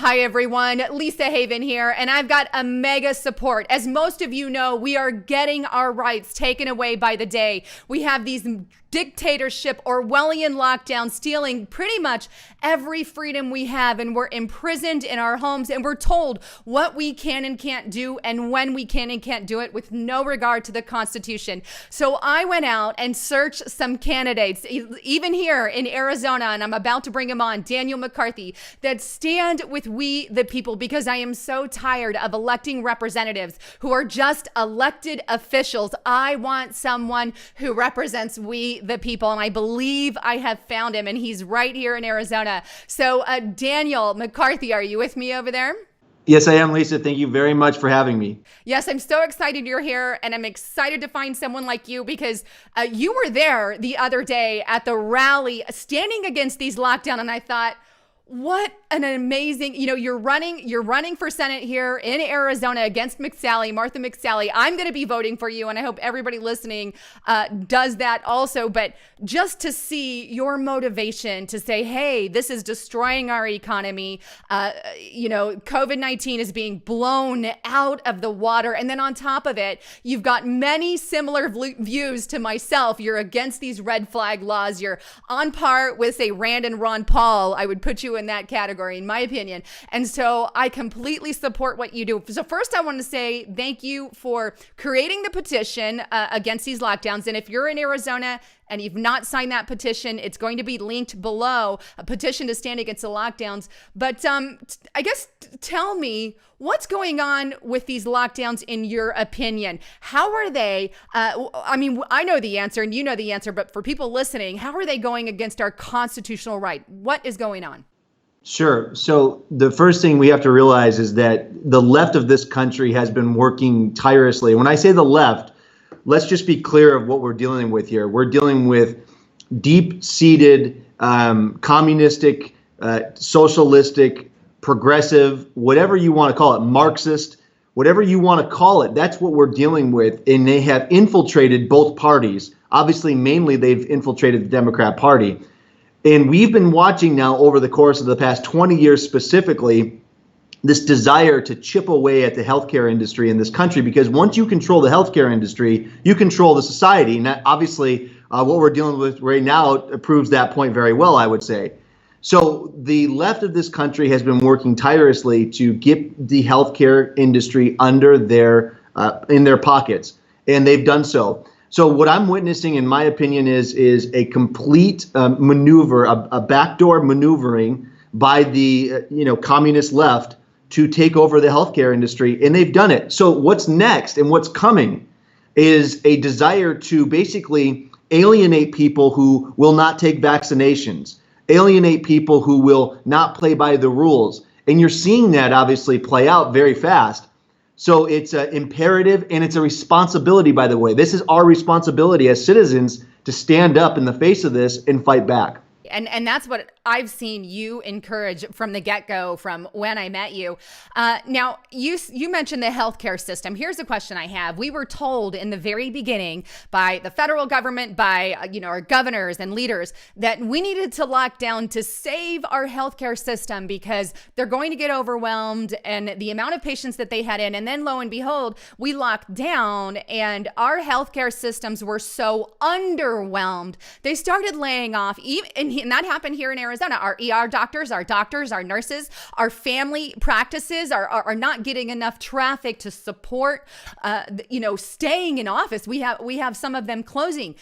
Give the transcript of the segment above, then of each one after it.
Hi, everyone. Lisa Haven here, and I've got a mega support. As most of you know, we are getting our rights taken away by the day. We have these dictatorship, Orwellian lockdowns stealing pretty much every freedom we have, and we're imprisoned in our homes, and we're told what we can and can't do and when we can and can't do it with no regard to the Constitution. So I went out and searched some candidates, even here in Arizona, and I'm about to bring him on, Daniel Mccarthy, that stand with we the people, because I am so tired of electing representatives who are just elected officials. I want someone who represents we the people, and I believe I have found him, and he's right here in Arizona. So Daniel McCarthy, are you with me over there? Yes, I am, Lisa. Thank you very much for having me. Yes, I'm so excited you're here, and I'm excited to find someone like you, because you were there the other day at the rally standing against these lockdowns, and I thought, what an amazing, you're running for Senate here in Arizona against Martha McSally. I'm going to be voting for you, and I hope everybody listening does that also. But just to see your motivation to say, hey, this is destroying our economy. COVID-19 is being blown out of the water. And then on top of it, you've got many similar views to myself. You're against these red flag laws. You're on par with, say, Rand and Ron Paul. I would put you in that category, in my opinion. And so I completely support what you do. So first, I want to say thank you for creating the petition against these lockdowns. And if you're in Arizona and you've not signed that petition, it's going to be linked below, a petition to stand against the lockdowns. But I guess tell me, what's going on with these lockdowns in your opinion? How are they, I know the answer and you know the answer, but for people listening, how are they going against our constitutional right? What is going on? Sure. So the first thing we have to realize is that the left of this country has been working tirelessly. When I say the left, let's just be clear of what we're dealing with here. We're dealing with deep-seated, communistic, socialistic, progressive, whatever you want to call it, Marxist, whatever you want to call it. That's what we're dealing with. And they have infiltrated both parties. Obviously, mainly they've infiltrated the Democrat Party. And we've been watching now over the course of the past 20 years specifically, this desire to chip away at the healthcare industry in this country, because once you control the healthcare industry, you control the society. And that obviously what we're dealing with right now proves that point very well, I would say. So the left of this country has been working tirelessly to get the healthcare industry under in their pockets, and they've done so. So what I'm witnessing, in my opinion, is a complete maneuver, a backdoor maneuvering by the communist left to take over the healthcare industry, and they've done it. So what's next and what's coming is a desire to basically alienate people who will not take vaccinations, alienate people who will not play by the rules. And you're seeing that obviously play out very fast. So it's an imperative, and it's a responsibility, by the way. This is our responsibility as citizens to stand up in the face of this and fight back. And that's what I've seen you encourage from the get-go, from when I met you. Now, you mentioned the healthcare system. Here's a question I have. We were told in the very beginning by the federal government, by our governors and leaders, that we needed to lock down to save our healthcare system because they're going to get overwhelmed and the amount of patients that they had in. And then lo and behold, we locked down and our healthcare systems were so underwhelmed. They started laying off, and that happened here in Arizona. Our ER doctors, our nurses, our family practices are not getting enough traffic to support, staying in office. We have some of them closing.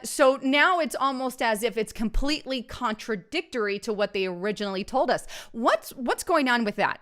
So now it's almost as if it's completely contradictory to what they originally told us. What's going on with that?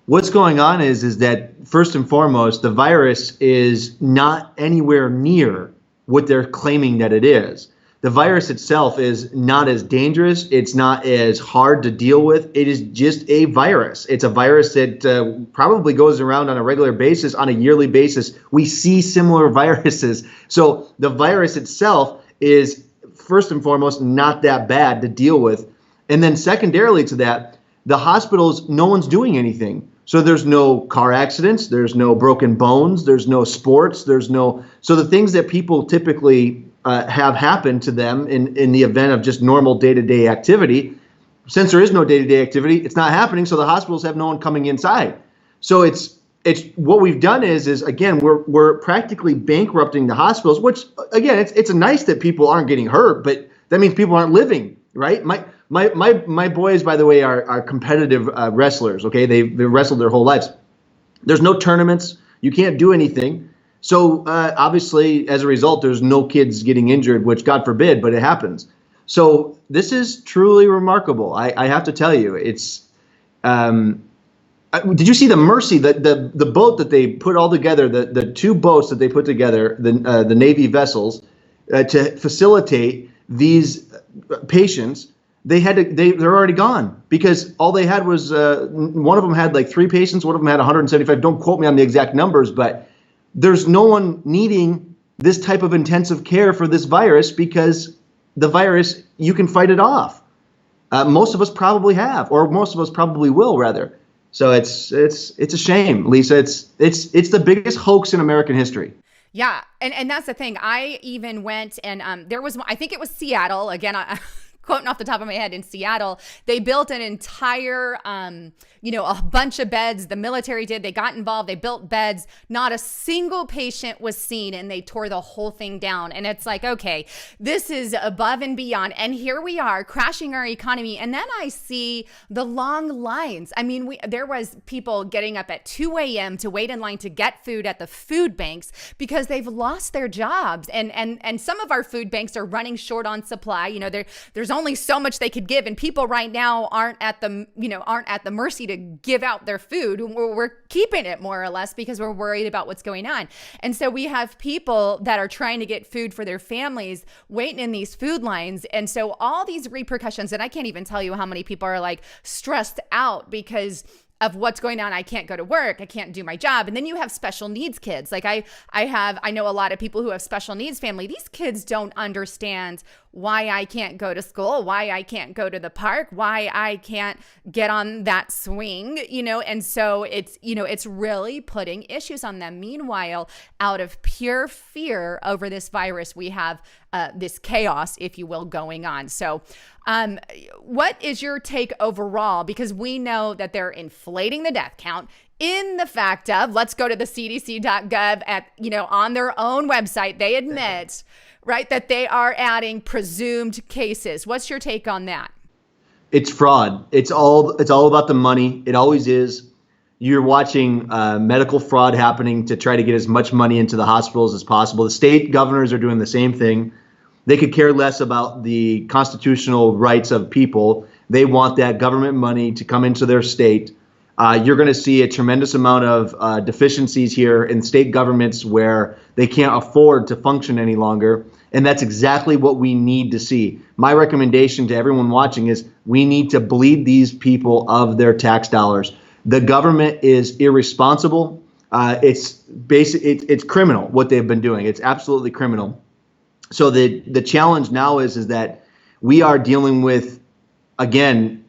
What's going on is that, first and foremost, the virus is not anywhere near what they're claiming that it is. The virus itself is not as dangerous. It's not as hard to deal with. It is just a virus. It's a virus that probably goes around on a regular basis, on a yearly basis. We see similar viruses. So the virus itself is, first and foremost, not that bad to deal with. And then secondarily to that, the hospitals, no one's doing anything. So there's no car accidents, there's no broken bones, there's no sports, so the things that people typically have happened to them in the event of just normal day-to-day activity, since there is no day-to-day activity, it's not happening. So the hospitals have no one coming inside. So it's what we've done is again, we're practically bankrupting the hospitals, which again, it's nice that people aren't getting hurt, but that means people aren't living, right? My boys, by the way, are competitive wrestlers. Okay, they've wrestled their whole lives. There's no tournaments. You can't do anything. So obviously, as a result, there's no kids getting injured, which God forbid, but it happens. So this is truly remarkable. I have to tell you, it's. Did you see the Mercy, the boat that they put all together, the two boats that they put together, the Navy vessels, to facilitate these patients? They're already gone because all they had was one of them had like 3 patients, one of them had 175. Don't quote me on the exact numbers, but there's no one needing this type of intensive care for this virus because the virus, you can fight it off. Most of us probably have, or most of us probably will, rather. So it's a shame, Lisa. It's the biggest hoax in American history. Yeah, and that's the thing. I even went and there was, I think it was Seattle again. Quoting off the top of my head, in Seattle, they built an entire, a bunch of beds. The military did. They got involved. They built beds. Not a single patient was seen, and they tore the whole thing down. And it's like, okay, this is above and beyond. And here we are crashing our economy. And then I see the long lines. I mean, there was people getting up at 2 a.m. to wait in line to get food at the food banks because they've lost their jobs. And some of our food banks are running short on supply. There's only so much they could give, and people right now aren't at the mercy to give out their food. We're keeping it more or less because we're worried about what's going on. And so we have people that are trying to get food for their families waiting in these food lines. And so all these repercussions, and I can't even tell you how many people are like stressed out because of what's going on. I can't go to work. I can't do my job. And then you have special needs kids. Like I know a lot of people who have special needs family. These kids don't understand why I can't go to school, why I can't go to the park, why I can't get on that swing, and so it's really putting issues on them. Meanwhile, out of pure fear over this virus, we have this chaos, if you will, going on. So what is your take overall? Because we know that they're inflating the death count in the fact of, let's go to the cdc.gov on their own website. They admit, right, that they are adding presumed cases. What's your take on that? It's fraud. It's all about the money. It always is. You're watching medical fraud happening to try to get as much money into the hospitals as possible. The state governors are doing the same thing. They could care less about the constitutional rights of people. They want that government money to come into their state. You're going to see a tremendous amount of deficiencies here in state governments where they can't afford to function any longer. And that's exactly what we need to see. My recommendation to everyone watching is we need to bleed these people of their tax dollars. The government is irresponsible. It's criminal what they've been doing. It's absolutely criminal. So the challenge now is that we are dealing with, again,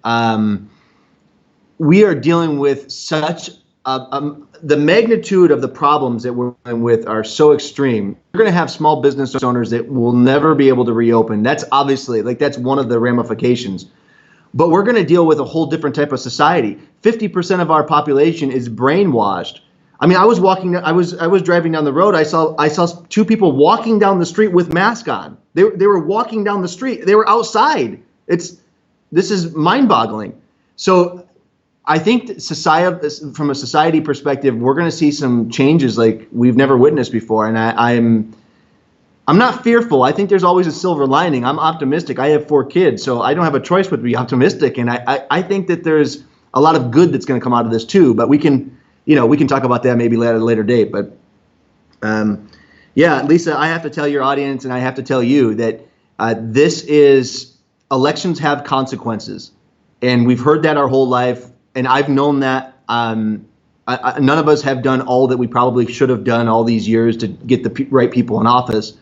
we are dealing with such the magnitude of the problems that we're dealing with are so extreme. We're going to have small business owners that will never be able to reopen. That's obviously that's one of the ramifications. But we're going to deal with a whole different type of society. 50% of our population is brainwashed. I mean, I was driving down the road. I saw 2 people walking down the street with masks on. They were walking down the street. They were outside. This is mind-boggling. So I think from a society perspective, we're going to see some changes like we've never witnessed before. And I'm not fearful. I think there's always a silver lining. I'm optimistic. I have 4 kids, so I don't have a choice but to be optimistic. And I think that there's a lot of good that's going to come out of this too. But we can talk about that maybe at a later date. But yeah, Lisa, I have to tell your audience and I have to tell you that elections have consequences. And we've heard that our whole life. And I've known that none of us have done all that we probably should have done all these years to get the right people in office.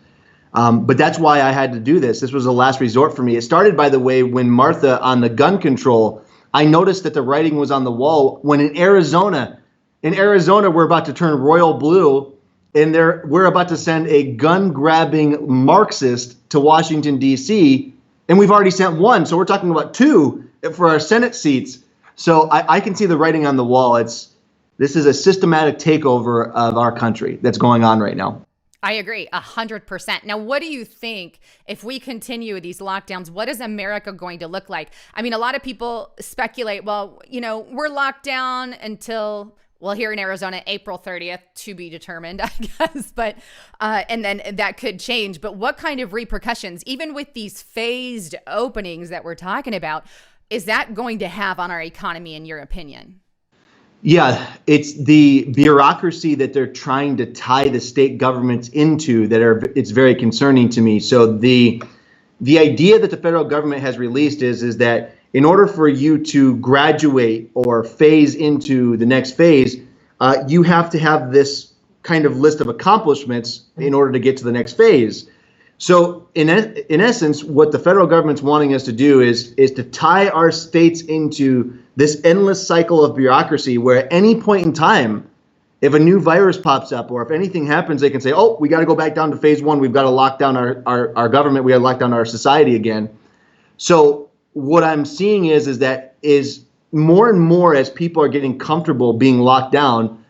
But that's why I had to do this. This was a last resort for me. It started, by the way, when Martha on the gun control, I noticed that the writing was on the wall when in Arizona, we're about to turn royal blue and we're about to send a gun-grabbing Marxist to Washington, D.C., and we've already sent 1. So we're talking about 2 for our Senate seats. So I can see the writing on the wall. This is a systematic takeover of our country that's going on right now. I agree 100%. Now, what do you think if we continue these lockdowns? What is America going to look like? I mean, a lot of people speculate, well, we're locked down until, well, here in Arizona, April 30th, to be determined, I guess. But, and then that could change. But what kind of repercussions, even with these phased openings that we're talking about, is that going to have on our economy, in your opinion? Yeah, it's the bureaucracy that they're trying to tie the state governments into it's very concerning to me. So the idea that the federal government has released is that in order for you to graduate or phase into the next phase, you have to have this kind of list of accomplishments in order to get to the next phase. So in essence, what the federal government's wanting us to do is to tie our states into this endless cycle of bureaucracy where at any point in time, if a new virus pops up or if anything happens, they can say, oh, we got to go back down to phase one. We've got to lock down our government. We got to lock down our society again. So what I'm seeing is that more and more as people are getting comfortable being locked down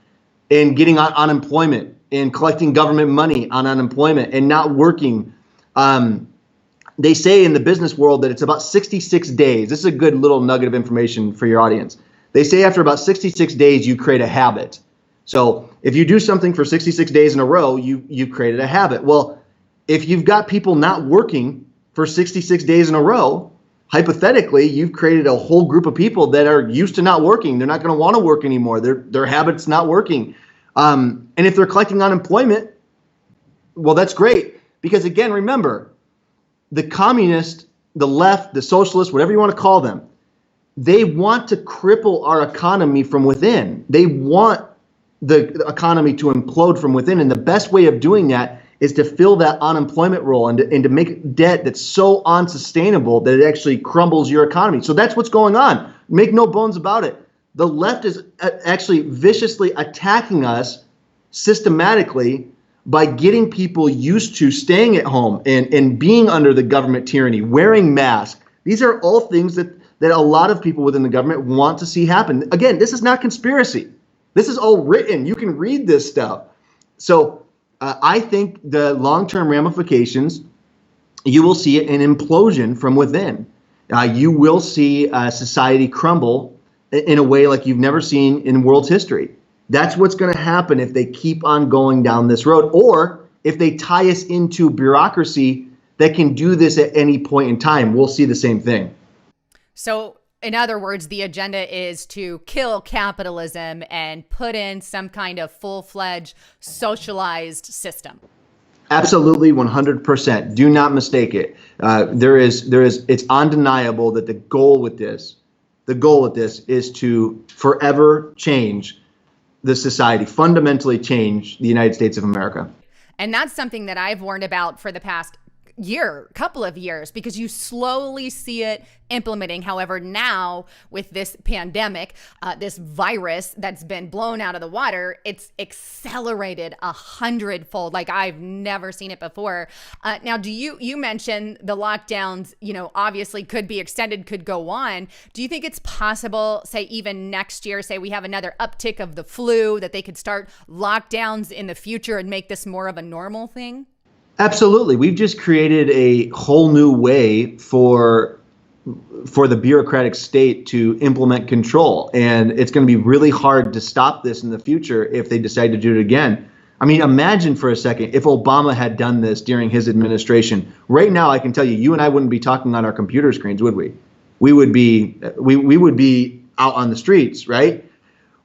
and getting on unemployment and collecting government money on unemployment and not working. They say in the business world that it's about 66 days. This is a good little nugget of information for your audience. They say after about 66 days, you create a habit. So if you do something for 66 days in a row, you've created a habit. Well, if you've got people not working for 66 days in a row, hypothetically, you've created a whole group of people that are used to not working. They're not going to want to work anymore. Their habit's not working. And if they're collecting unemployment, well, that's great. Because again, remember, the communist, the left, the socialists, whatever you want to call them, they want to cripple our economy from within. They want the economy to implode from within. And the best way of doing that is to fill that unemployment role and to make debt that's so unsustainable that it actually crumbles your economy. So that's what's going on. Make no bones about it. The left is actually viciously attacking us systematically by getting people used to staying at home and being under the government tyranny, wearing masks. These are all things that a lot of people within the government want to see happen. Again, this is not conspiracy. This is all written. You can read this stuff. So I think the long-term ramifications, you will see an implosion from within. You will see society crumble in a way like you've never seen in world's history. That's what's going to happen if they keep on going down this road, or if they tie us into bureaucracy that can do this at any point in time. We'll see the same thing. So, in other words, the agenda is to kill capitalism and put in some kind of full-fledged socialized system. Absolutely, 100%. Do not mistake it. It's undeniable that the goal with this is to forever change the society, fundamentally change the United States of America. And that's something that I've warned about for the past couple of years, because you slowly see it implementing. However, now with this pandemic, this virus that's been blown out of the water, it's accelerated 100-fold. Like I've never seen it before. Now, you mentioned the lockdowns, obviously could be extended, could go on. Do you think it's possible, say even next year, say we have another uptick of the flu, that they could start lockdowns in the future and make this more of a normal thing? Absolutely. We've just created a whole new way for the bureaucratic state to implement control. And it's going to be really hard to stop this in the future if they decide to do it again. I mean, imagine for a second if Obama had done this during his administration. Right now, I can tell you, you and I wouldn't be talking on our computer screens, would we? We would be out on the streets, right?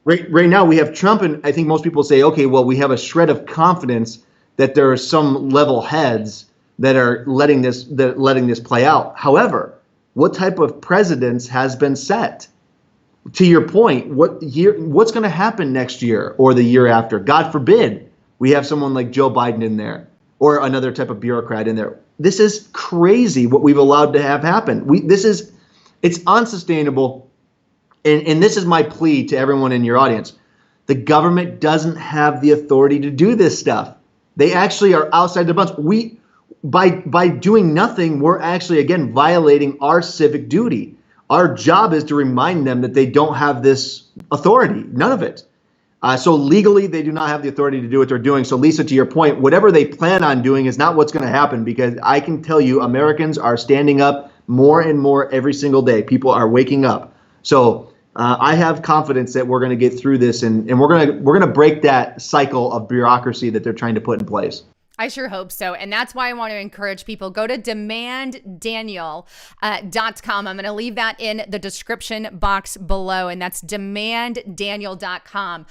Right now, we have Trump, and I think most people say, okay, well, we have a shred of confidence that there are some level heads that are letting this play out. However, what type of precedence has been set? To your point, what's going to happen next year or the year after? God forbid we have someone like Joe Biden in there or another type of bureaucrat in there. This is crazy what we've allowed to have happen. It's unsustainable. And this is my plea to everyone in your audience. The government doesn't have the authority to do this stuff. They actually are outside the bounds. By doing nothing, we're actually, again, violating our civic duty. Our job is to remind them that they don't have this authority, none of it. So legally, they do not have the authority to do what they're doing. So Lisa, to your point, whatever they plan on doing is not what's going to happen, because I can tell you Americans are standing up more and more every single day. People are waking up. So I have confidence that we're going to get through this, and we're going to break that cycle of bureaucracy that they're trying to put in place. I sure hope so. And that's why I want to encourage people, go to demanddaniel.com. I'm going to leave that in the description box below. And that's demanddaniel.com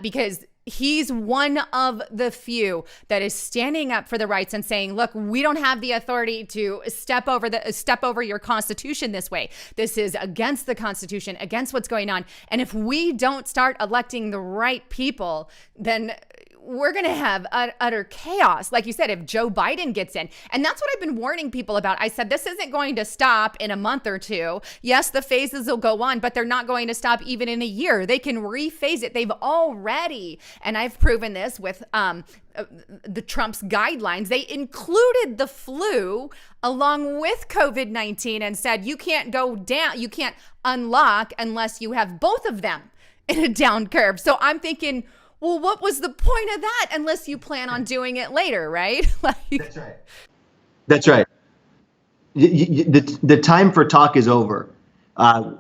because he's one of the few that is standing up for the rights and saying, look, we don't have the authority to step over your Constitution this way. This is against the Constitution, against what's going on. And if we don't start electing the right people, then we're going to have utter chaos. Like you said, if Joe Biden gets in. And that's what I've been warning people about. I said, this isn't going to stop in a month or two. Yes, the phases will go on, but they're not going to stop even in a year. They can rephase it. They've already, and I've proven this with the Trump's guidelines, they included the flu along with COVID-19 and said, you can't go down, you can't unlock unless you have both of them in a down curve. So I'm thinking, well, what was the point of that unless you plan on doing it later, right? That's right. That's right. The time for talk is over.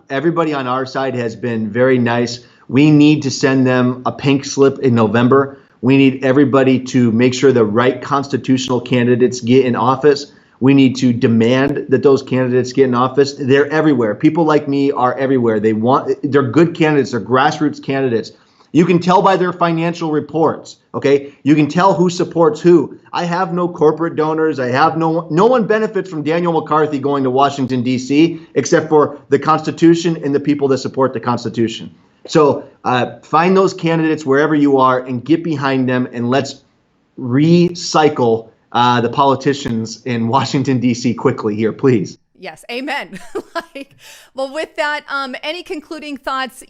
Everybody on our side has been very nice. We need to send them a pink slip in November. We need everybody to make sure the right constitutional candidates get in office. We need to demand that those candidates get in office. They're everywhere. People like me are everywhere. They're good candidates. They're grassroots candidates. You can tell by their financial reports, okay? You can tell who supports who. I have no corporate donors. I have no one benefits from Daniel McCarthy going to Washington, D.C., except for the Constitution and the people that support the Constitution. So find those candidates wherever you are and get behind them, and let's recycle the politicians in Washington, D.C. quickly here, please. Yes. Amen. Well, with that, any concluding thoughts?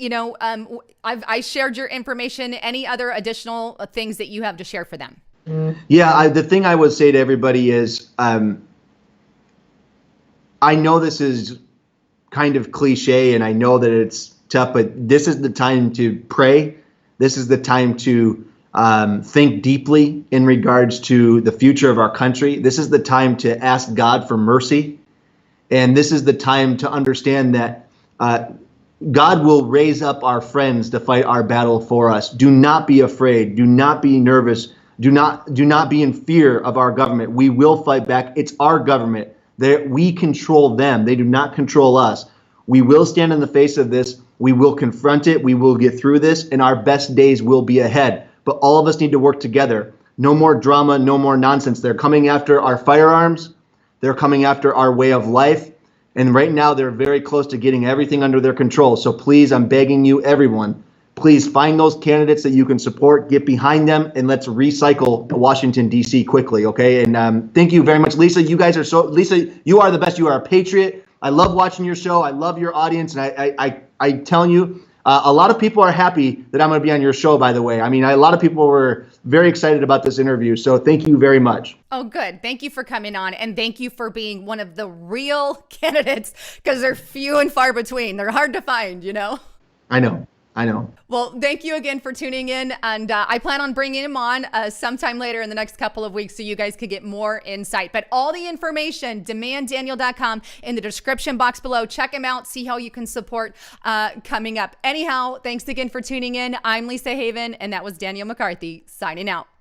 I shared your information. Any other additional things that you have to share for them? Yeah. The thing I would say to everybody is, I know this is kind of cliche and I know that it's tough, but this is the time to pray. This is the time to think deeply in regards to the future of our country. This is the time to ask God for mercy. And this is the time to understand that God will raise up our friends to fight our battle for us. Do not be afraid. Do not be nervous. Do not be in fear of our government. We will fight back. It's our government. We control them. They do not control us. We will stand in the face of this. We will confront it. We will get through this, and our best days will be ahead. But all of us need to work together. No more drama, no more nonsense. They're coming after our firearms. They're coming after our way of life. And right now, they're very close to getting everything under their control. So please, I'm begging you, everyone, please find those candidates that you can support, get behind them, and let's recycle Washington, D.C. quickly, okay? And thank you very much, Lisa. You guys are Lisa, you are the best. You are a patriot. I love watching your show. I love your audience. And I'm telling you, a lot of people are happy that I'm going to be on your show, by the way. I mean, a lot of people were very excited about this interview. So thank you very much. Oh, good. Thank you for coming on. And thank you for being one of the real candidates, because they're few and far between. They're hard to find, I know. Well, thank you again for tuning in. And I plan on bringing him on sometime later in the next couple of weeks so you guys could get more insight. But all the information, demanddaniel.com, in the description box below. Check him out. See how you can support coming up. Anyhow, thanks again for tuning in. I'm Lisa Haven, and that was Daniel McCarthy signing out.